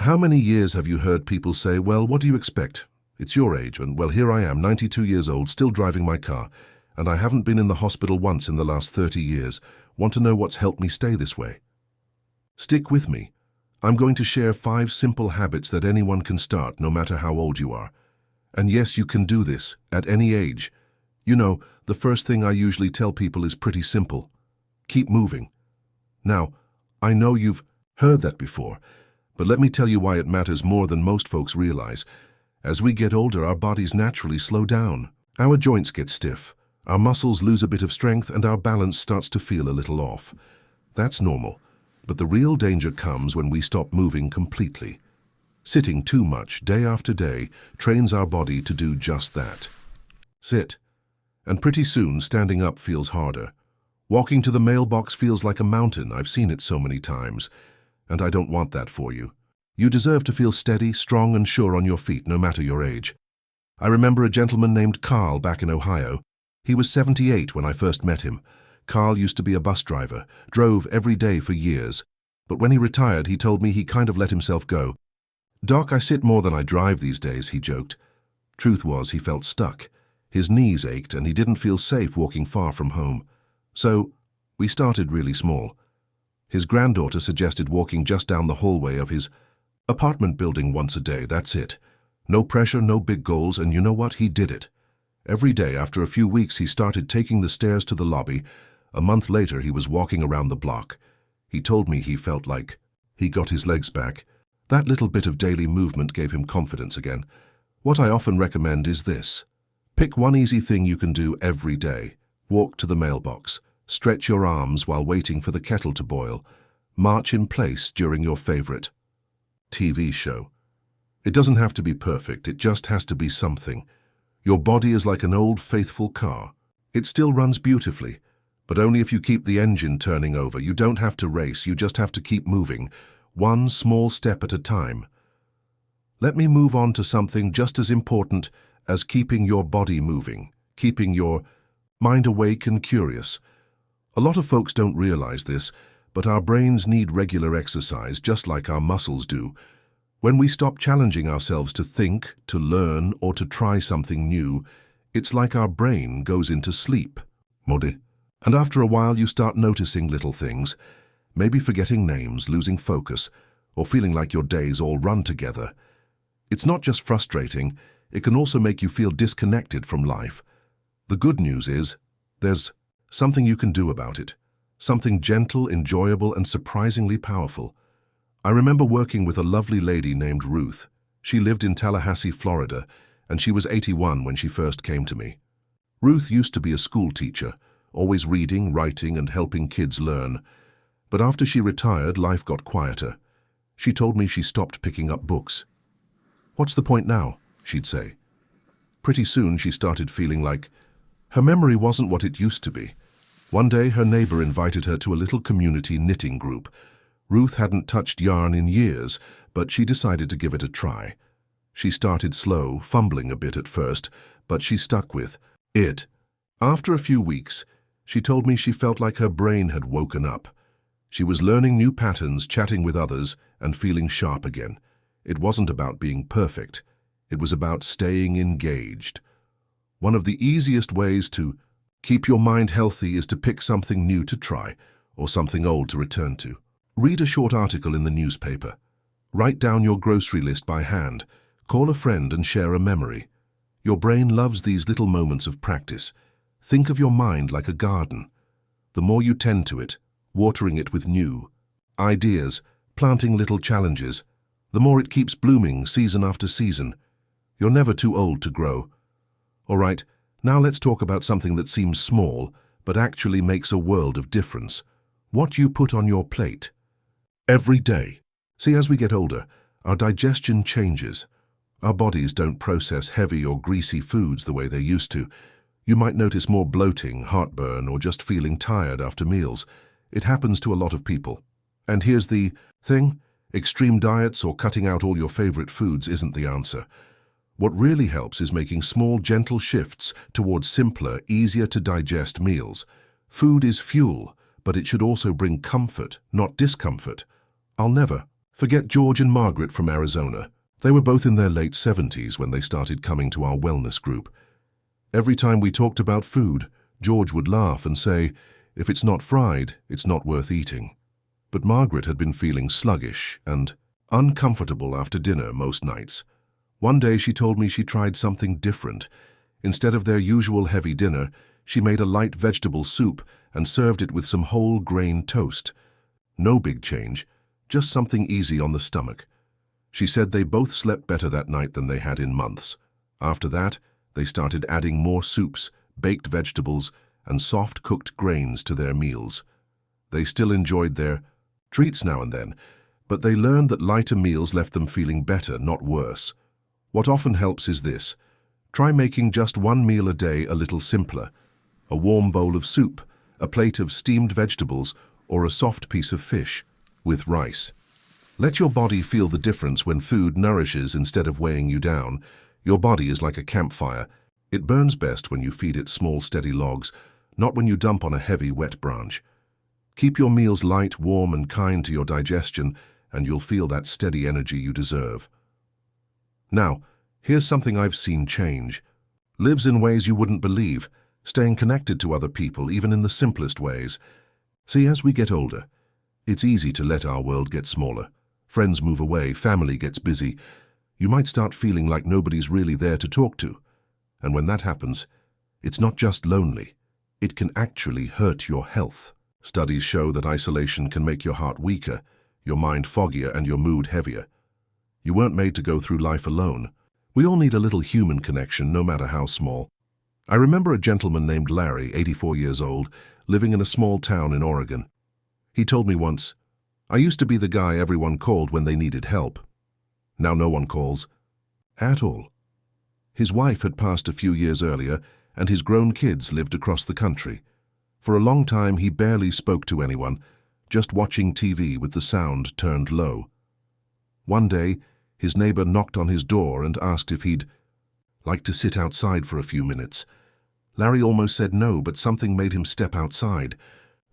How many years have you heard people say, well, what do you expect? It's your age, and well, here I am, 92 years old, still driving my car, and I haven't been in the hospital once in the last 30 years. Want to know what's helped me stay this way? Stick with me. I'm going to share 5 simple habits that anyone can start, no matter how old you are. And yes, you can do this, at any age. You know, the first thing I usually tell people is pretty simple. Keep moving. Now, I know you've heard that before, but let me tell you why it matters more than most folks realize. As we get older, our bodies naturally slow down. Our joints get stiff, our muscles lose a bit of strength, and our balance starts to feel a little off. That's normal, but the real danger comes when we stop moving completely. Sitting too much, day after day, trains our body to do just that. Sit. And pretty soon, standing up feels harder. Walking to the mailbox feels like a mountain. I've seen it so many times, and I don't want that for you. You deserve to feel steady, strong, and sure on your feet, no matter your age. I remember a gentleman named Carl back in Ohio. He was 78 when I first met him. Carl used to be a bus driver, drove every day for years. But when he retired, he told me he kind of let himself go. "Doc, I sit more than I drive these days," he joked. Truth was, he felt stuck. His knees ached, and he didn't feel safe walking far from home. So, we started really small. His granddaughter suggested walking just down the hallway of his apartment building once a day, that's it. No pressure, no big goals, and you know what? He did it. Every day, after a few weeks, he started taking the stairs to the lobby. A month later, he was walking around the block. He told me he felt like he got his legs back. That little bit of daily movement gave him confidence again. What I often recommend is this. Pick one easy thing you can do every day. Walk to the mailbox. Stretch your arms while waiting for the kettle to boil. March in place during your favorite TV show. It doesn't have to be perfect, it just has to be something. Your body is like an old, faithful car. It still runs beautifully, but only if you keep the engine turning over. You don't have to race, you just have to keep moving, one small step at a time. Let me move on to something just as important as keeping your body moving, keeping your mind awake and curious. A lot of folks don't realize this, but our brains need regular exercise just like our muscles do. When we stop challenging ourselves to think, to learn, or to try something new, it's like our brain goes into sleep. Mode. And after a while you start noticing little things, maybe forgetting names, losing focus, or feeling like your days all run together. It's not just frustrating, it can also make you feel disconnected from life. The good news is, there's something you can do about it. Something gentle, enjoyable, and surprisingly powerful. I remember working with a lovely lady named Ruth. She lived in Tallahassee, Florida, and she was 81 when she first came to me. Ruth used to be a school teacher, always reading, writing, and helping kids learn. But after she retired, life got quieter. She told me she stopped picking up books. "What's the point now?" she'd say. Pretty soon she started feeling like her memory wasn't what it used to be. One day her neighbor invited her to a little community knitting group. Ruth hadn't touched yarn in years, but she decided to give it a try. She started slow, fumbling a bit at first, but she stuck with it. After a few weeks, she told me she felt like her brain had woken up. She was learning new patterns, chatting with others, and feeling sharp again. It wasn't about being perfect. It was about staying engaged. One of the easiest ways to keep your mind healthy is to pick something new to try, or something old to return to. Read a short article in the newspaper. Write down your grocery list by hand. Call a friend and share a memory. Your brain loves these little moments of practice. Think of your mind like a garden. The more you tend to it, watering it with new ideas, planting little challenges, the more it keeps blooming season after season. You're never too old to grow. All right, now let's talk about something that seems small, but actually makes a world of difference. What you put on your plate. Every day. See, as we get older, our digestion changes. Our bodies don't process heavy or greasy foods the way they used to. You might notice more bloating, heartburn, or just feeling tired after meals. It happens to a lot of people. And here's the thing, extreme diets or cutting out all your favorite foods isn't the answer. What really helps is making small, gentle shifts towards simpler, easier-to-digest meals. Food is fuel, but it should also bring comfort, not discomfort. I'll never Forget George and Margaret from Arizona. They were both in their late 70s when they started coming to our wellness group. Every time we talked about food, George would laugh and say, "If it's not fried, it's not worth eating." But Margaret had been feeling sluggish and uncomfortable after dinner most nights. One day she told me she tried something different. Instead of their usual heavy dinner, she made a light vegetable soup and served it with some whole grain toast. No big change, just something easy on the stomach. She said they both slept better that night than they had in months. After that, they started adding more soups, baked vegetables, and soft-cooked grains to their meals. They still enjoyed their treats now and then, but they learned that lighter meals left them feeling better, not worse. What often helps is this. Try making just one meal a day a little simpler. A warm bowl of soup, a plate of steamed vegetables, or a soft piece of fish with rice. Let your body feel the difference when food nourishes instead of weighing you down. Your body is like a campfire. It burns best when you feed it small, steady logs, not when you dump on a heavy, wet branch. Keep your meals light, warm, and kind to your digestion, and you'll feel that steady energy you deserve. Now, here's something I've seen change. Lives in ways you wouldn't believe, staying connected to other people, even in the simplest ways. See, as we get older, it's easy to let our world get smaller. Friends move away, family gets busy. You might start feeling like nobody's really there to talk to. And when that happens, it's not just lonely. It can actually hurt your health. Studies show that isolation can make your heart weaker, your mind foggier, and your mood heavier. You weren't made to go through life alone. We all need a little human connection, no matter how small. I remember a gentleman named Larry, 84 years old, living in a small town in Oregon. He told me once, "I used to be the guy everyone called when they needed help. Now no one calls at all." His wife had passed a few years earlier, and his grown kids lived across the country. For a long time he barely spoke to anyone, just watching TV with the sound turned low. One day, his neighbor knocked on his door and asked if he'd like to sit outside for a few minutes. Larry almost said no, but something made him step outside.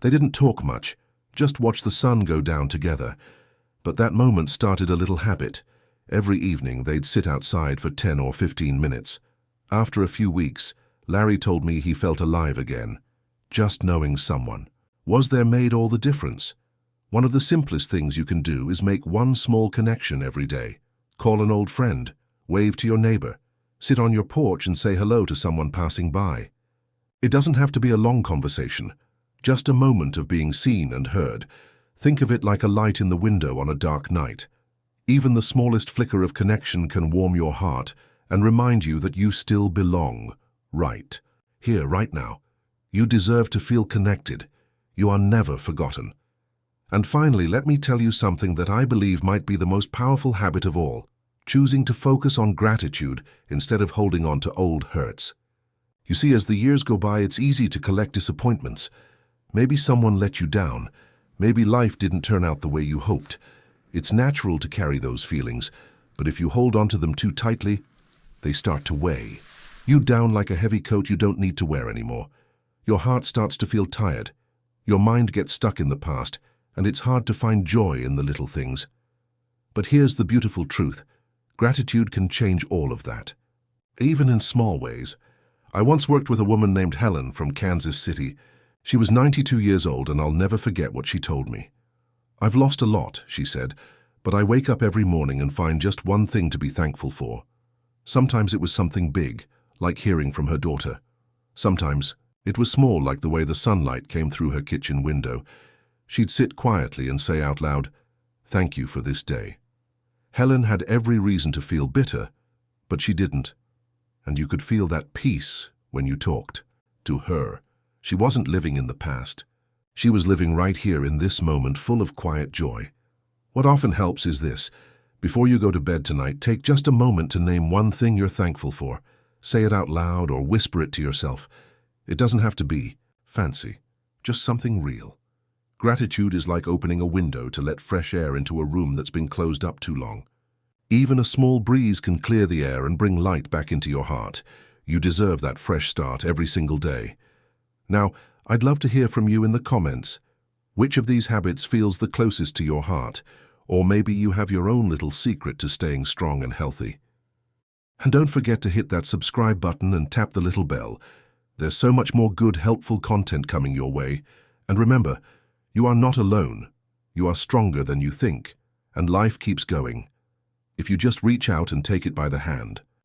They didn't talk much, just watch the sun go down together. But that moment started a little habit. Every evening they'd sit outside for 10 or 15 minutes. After a few weeks, Larry told me he felt alive again. Just knowing someone was there made all the difference. One of the simplest things you can do is make one small connection every day. Call an old friend, wave to your neighbor, sit on your porch and say hello to someone passing by. It doesn't have to be a long conversation, just a moment of being seen and heard. Think of it like a light in the window on a dark night. Even the smallest flicker of connection can warm your heart and remind you that you still belong, right here, right now. You deserve to feel connected. You are never forgotten. And finally, let me tell you something that I believe might be the most powerful habit of all, choosing to focus on gratitude instead of holding on to old hurts. You see, as the years go by, it's easy to collect disappointments. Maybe someone let you down. Maybe life didn't turn out the way you hoped. It's natural to carry those feelings, but if you hold on to them too tightly, they start to weigh you down like a heavy coat you don't need to wear anymore. Your heart starts to feel tired. Your mind gets stuck in the past, and it's hard to find joy in the little things. But here's the beautiful truth. Gratitude can change all of that, even in small ways. I once worked with a woman named Helen from Kansas City. She was 92 years old, and I'll never forget what she told me. "I've lost a lot," she said, "but I wake up every morning and find just one thing to be thankful for." Sometimes it was something big, like hearing from her daughter. Sometimes it was small, like the way the sunlight came through her kitchen window. She'd sit quietly and say out loud, "Thank you for this day." Helen had every reason to feel bitter, but she didn't. And you could feel that peace when you talked to her. She wasn't living in the past. She was living right here in this moment, full of quiet joy. What often helps is this. Before you go to bed tonight, take just a moment to name one thing you're thankful for. Say it out loud or whisper it to yourself. It doesn't have to be fancy, just something real. Gratitude is like opening a window to let fresh air into a room that's been closed up too long. Even a small breeze can clear the air and bring light back into your heart. You deserve that fresh start every single day. Now, I'd love to hear from you in the comments. Which of these habits feels the closest to your heart? Or maybe you have your own little secret to staying strong and healthy. And don't forget to hit that subscribe button and tap the little bell. There's so much more good, helpful content coming your way. And remember, you are not alone. You are stronger than you think, and life keeps going. If you just reach out and take it by the hand.